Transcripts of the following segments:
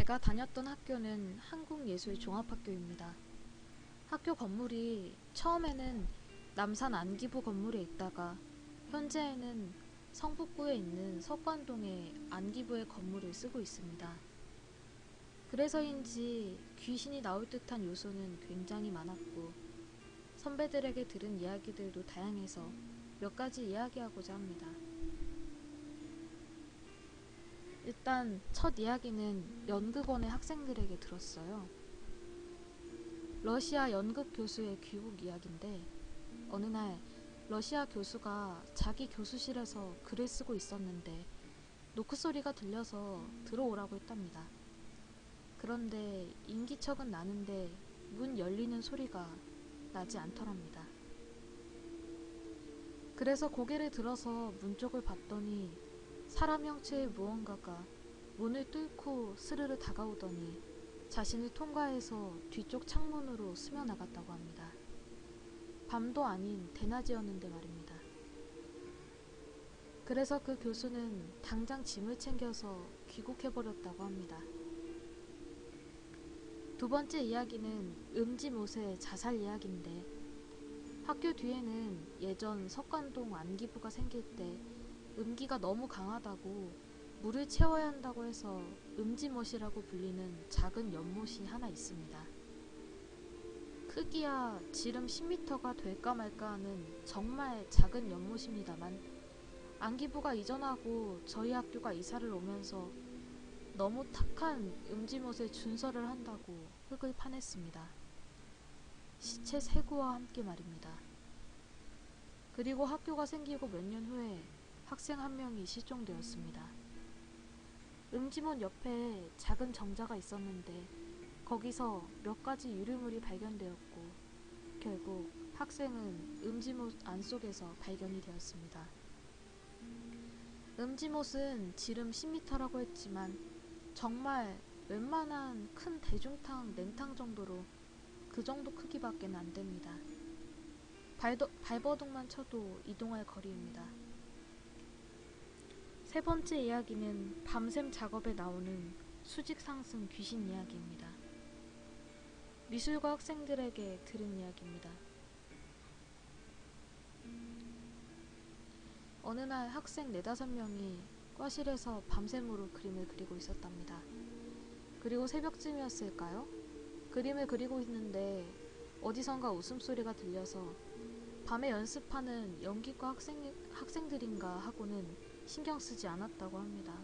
제가 다녔던 학교는 한국예술종합학교입니다. 학교 건물이 처음에는 남산 안기부 건물에 있다가 현재에는 성북구에 있는 석관동의 안기부의 건물을 쓰고 있습니다. 그래서인지 귀신이 나올 듯한 요소는 굉장히 많았고 선배들에게 들은 이야기들도 다양해서 몇 가지 이야기하고자 합니다. 일단 첫 이야기는 연극원의 학생들에게 들었어요. 러시아 연극 교수의 귀국 이야기인데 어느 날 러시아 교수가 자기 교수실에서 글을 쓰고 있었는데 노크 소리가 들려서 들어오라고 했답니다. 그런데 인기척은 나는데 문 열리는 소리가 나지 않더랍니다. 그래서 고개를 들어서 문 쪽을 봤더니 사람 형체의 무언가가 문을 뚫고 스르르 다가오더니 자신을 통과해서 뒤쪽 창문으로 스며나갔다고 합니다. 밤도 아닌 대낮이었는데 말입니다. 그래서 그 교수는 당장 짐을 챙겨서 귀국해버렸다고 합니다. 두 번째 이야기는 음지못의 자살 이야기인데 학교 뒤에는 예전 석관동 안기부가 생길 때 음기가 너무 강하다고 물을 채워야 한다고 해서 음지못이라고 불리는 작은 연못이 하나 있습니다. 크기야 지름 10m가 될까 말까 하는 정말 작은 연못입니다만 안기부가 이전하고 저희 학교가 이사를 오면서 너무 탁한 음지못에 준설을 한다고 흙을 파냈습니다. 시체 세구와 함께 말입니다. 그리고 학교가 생기고 몇 년 후에 학생 한 명이 실종되었습니다. 음지못 옆에 작은 정자가 있었는데 거기서 몇 가지 유류물이 발견되었고 결국 학생은 음지못 안속에서 발견이 되었습니다. 음지못은 지름 10m라고 했지만 정말 웬만한 큰 대중탕 냉탕 정도로 그 정도 크기밖에 안 됩니다. 발버둥만 쳐도 이동할 거리입니다. 세 번째 이야기는 밤샘 작업에 나오는 수직 상승 귀신 이야기입니다. 미술과 학생들에게 들은 이야기입니다. 어느 날 학생 4-5명이 과실에서 밤샘으로 그림을 그리고 있었답니다. 그리고 새벽쯤이었을까요? 그림을 그리고 있는데 어디선가 웃음소리가 들려서 밤에 연습하는 연기과 학생들인가 하고는 신경 쓰지 않았다고 합니다.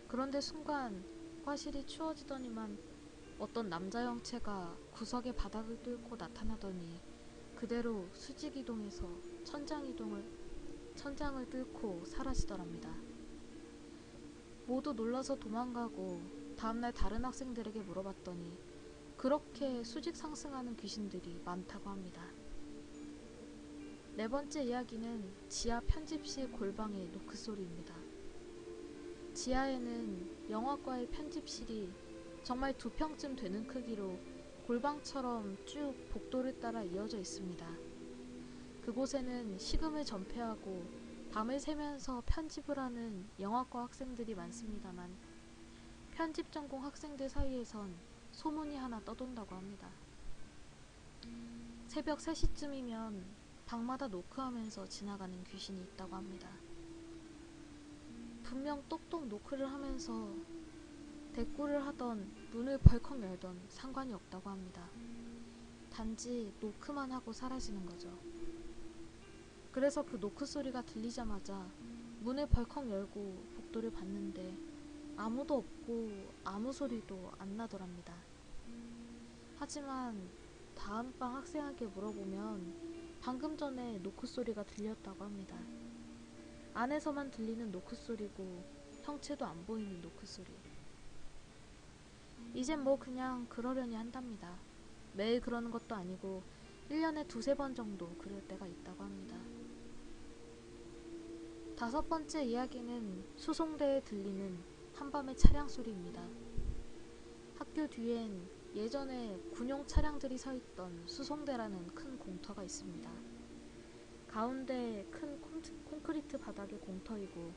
그런데 순간 과실이 추워지더니만 어떤 남자 형체가 구석의 바닥을 뚫고 나타나더니 그대로 수직 이동해서 천장을 뚫고 사라지더랍니다. 모두 놀라서 도망가고 다음날 다른 학생들에게 물어봤더니 그렇게 수직 상승하는 귀신들이 많다고 합니다. 네 번째 이야기는 지하 편집실 골방의 노크소리입니다. 지하에는 영화과의 편집실이 정말 2평쯤 되는 크기로 골방처럼 쭉 복도를 따라 이어져 있습니다. 그곳에는 식음을 전폐하고 밤을 새면서 편집을 하는 영화과 학생들이 많습니다만 편집 전공 학생들 사이에선 소문이 하나 떠돈다고 합니다. 새벽 3시쯤이면 방마다 노크하면서 지나가는 귀신이 있다고 합니다. 분명 똑똑 노크를 하면서 대꾸를 하던 문을 벌컥 열던 상관이 없다고 합니다. 단지 노크만 하고 사라지는 거죠. 그래서 그 노크 소리가 들리자마자 문을 벌컥 열고 복도를 봤는데 아무도 없고 아무 소리도 안 나더랍니다. 하지만 다음 방 학생에게 물어보면 방금 전에 노크 소리가 들렸다고 합니다. 안에서만 들리는 노크 소리고 형체도 안 보이는 노크 소리. 이젠 뭐 그냥 그러려니 한답니다. 매일 그러는 것도 아니고 1년에 2-3번 정도 그럴 때가 있다고 합니다. 5번째 이야기는 수송대에 들리는 한밤의 차량 소리입니다. 학교 뒤엔 예전에 군용 차량들이 서있던 수송대라는 큰 공터가 있습니다. 가운데 큰 콘크리트 바닥의 공터이고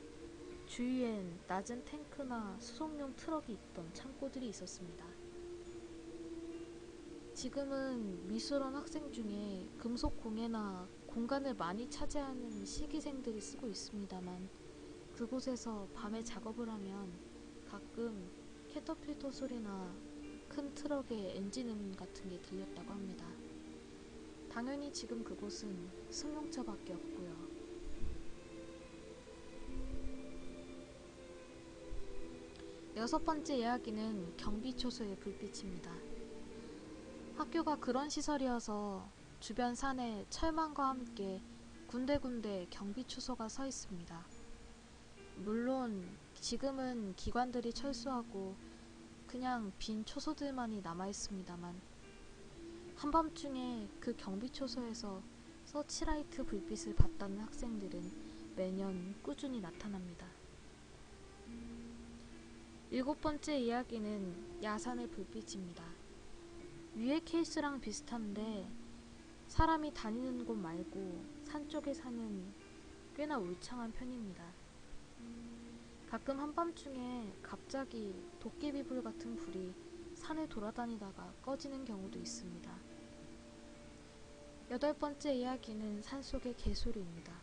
주위엔 낮은 탱크나 수송용 트럭이 있던 창고들이 있었습니다. 지금은 미술원 학생 중에 금속 공예나 공간을 많이 차지하는 시기생들이 쓰고 있습니다만, 그곳에서 밤에 작업을 하면 가끔 캐터필터 소리나 큰 트럭의 엔진 같은 게 들렸다고 합니다. 당연히 지금 그곳은 승용차밖에 없고요. 여섯 번째 이야기는 경비초소의 불빛입니다. 학교가 그런 시설이어서 주변 산에 철망과 함께 군데군데 경비초소가 서 있습니다. 물론 지금은 기관들이 철수하고 그냥 빈 초소들만이 남아 있습니다만, 한밤중에 그 경비초소에서 서치라이트 불빛을 봤다는 학생들은 매년 꾸준히 나타납니다. 일곱 번째 이야기는 야산의 불빛입니다. 위의 케이스랑 비슷한데 사람이 다니는 곳 말고 산 쪽에 사는 꽤나 울창한 편입니다. 가끔 한밤중에 갑자기 도깨비불 같은 불이 산을 돌아다니다가 꺼지는 경우도 있습니다. 여덟 번째 이야기는 산속의 개소리입니다.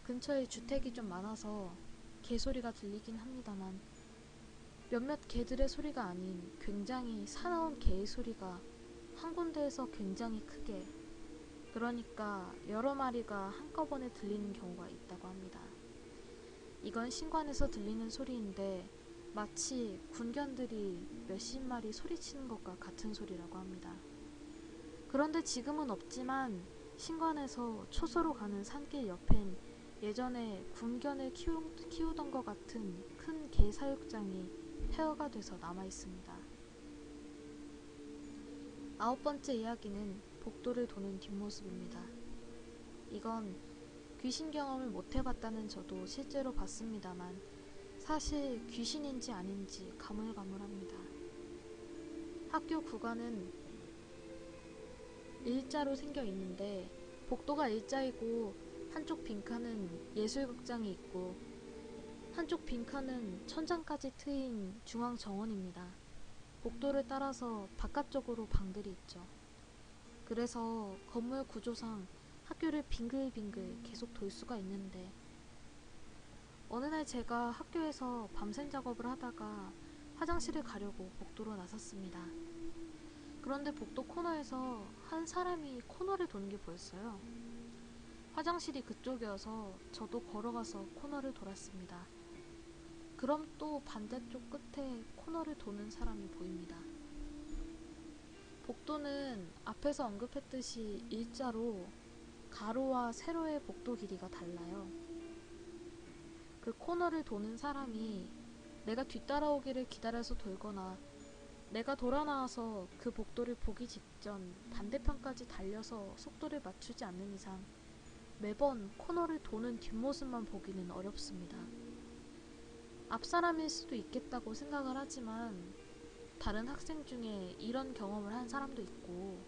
근처에 주택이 좀 많아서 개소리가 들리긴 합니다만, 몇몇 개들의 소리가 아닌 굉장히 사나운 개의 소리가 한 군데에서 굉장히 크게, 그러니까 여러 마리가 한꺼번에 들리는 경우가 있다고 합니다. 이건 신관에서 들리는 소리인데 마치 군견들이 몇십 마리 소리치는 것과 같은 소리라고 합니다. 그런데 지금은 없지만 신관에서 초소로 가는 산길 옆엔 예전에 군견을 키우던 것 같은 큰 개 사육장이 폐허가 돼서 남아 있습니다. 아홉 번째 이야기는 복도를 도는 뒷모습입니다. 이건 귀신 경험을 못 해봤다는 저도 실제로 봤습니다만, 사실 귀신인지 아닌지 가물가물합니다. 학교 구간은 일자로 생겨 있는데 복도가 일자이고 한쪽 빈칸은 예술극장이 있고 한쪽 빈칸은 천장까지 트인 중앙정원입니다. 복도를 따라서 바깥쪽으로 방들이 있죠. 그래서 건물 구조상 학교를 빙글빙글 계속 돌 수가 있는데, 어느 날 제가 학교에서 밤샘 작업을 하다가 화장실을 가려고 복도로 나섰습니다. 그런데 복도 코너에서 한 사람이 코너를 도는 게 보였어요. 화장실이 그쪽이어서 저도 걸어가서 코너를 돌았습니다. 그럼 또 반대쪽 끝에 코너를 도는 사람이 보입니다. 복도는 앞에서 언급했듯이 일자로 가로와 세로의 복도 길이가 달라요. 그 코너를 도는 사람이 내가 뒤따라오기를 기다려서 돌거나 내가 돌아 나와서 그 복도를 보기 직전 반대편까지 달려서 속도를 맞추지 않는 이상 매번 코너를 도는 뒷모습만 보기는 어렵습니다. 앞사람일 수도 있겠다고 생각을 하지만 다른 학생 중에 이런 경험을 한 사람도 있고,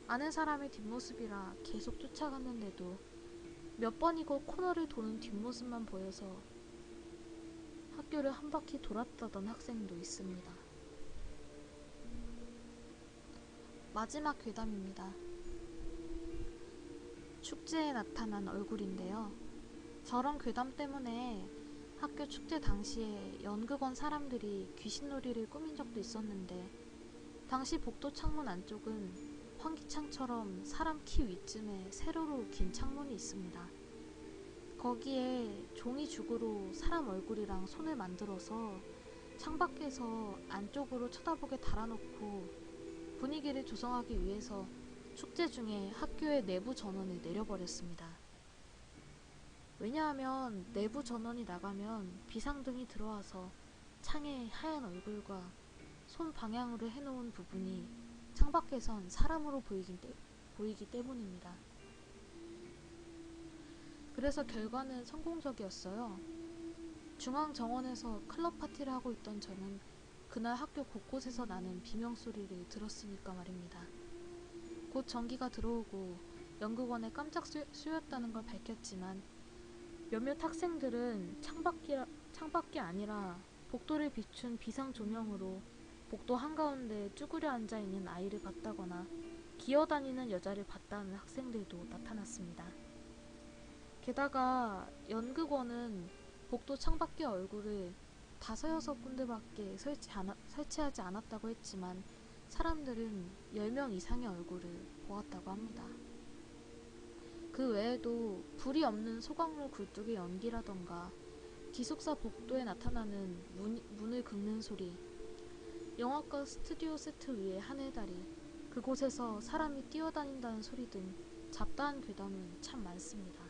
아는 사람의 뒷모습이라 계속 쫓아갔는데도 몇 번이고 코너를 도는 뒷모습만 보여서 학교를 한 바퀴 돌았다던 학생도 있습니다. 마지막 괴담입니다. 축제에 나타난 얼굴인데요. 저런 괴담 때문에 학교 축제 당시에 연극원 사람들이 귀신놀이를 꾸민 적도 있었는데, 당시 복도 창문 안쪽은 환기창처럼 사람 키 위쯤에 세로로 긴 창문이 있습니다. 거기에 종이죽으로 사람 얼굴이랑 손을 만들어서 창밖에서 안쪽으로 쳐다보게 달아놓고 분위기를 조성하기 위해서 축제 중에 학교의 내부 전원을 내려버렸습니다. 왜냐하면 내부 전원이 나가면 비상등이 들어와서 창에 하얀 얼굴과 손 방향으로 해놓은 부분이 창밖에선 사람으로 보이기 때문입니다. 그래서 결과는 성공적이었어요. 중앙정원에서 클럽 파티를 하고 있던 저는 그날 학교 곳곳에서 나는 비명소리를 들었으니까 말입니다. 곧 전기가 들어오고 연극원에 깜짝 쑤였다는 걸 밝혔지만, 몇몇 학생들은 창밖이 아니라 복도를 비춘 비상 조명으로 복도 한가운데 쭈그려 앉아있는 아이를 봤다거나 기어다니는 여자를 봤다는 학생들도 나타났습니다. 게다가 연극원은 복도 창밖의 얼굴을 5-6군데밖에 설치하지 않았다고 했지만 사람들은 10명 이상의 얼굴을 보았다고 합니다. 그 외에도 불이 없는 소각로 굴뚝의 연기라던가 기숙사 복도에 나타나는 문을 긁는 소리, 영화과 스튜디오 세트 위의 하늘다리, 그곳에서 사람이 뛰어다닌다는 소리 등 잡다한 괴담은 참 많습니다.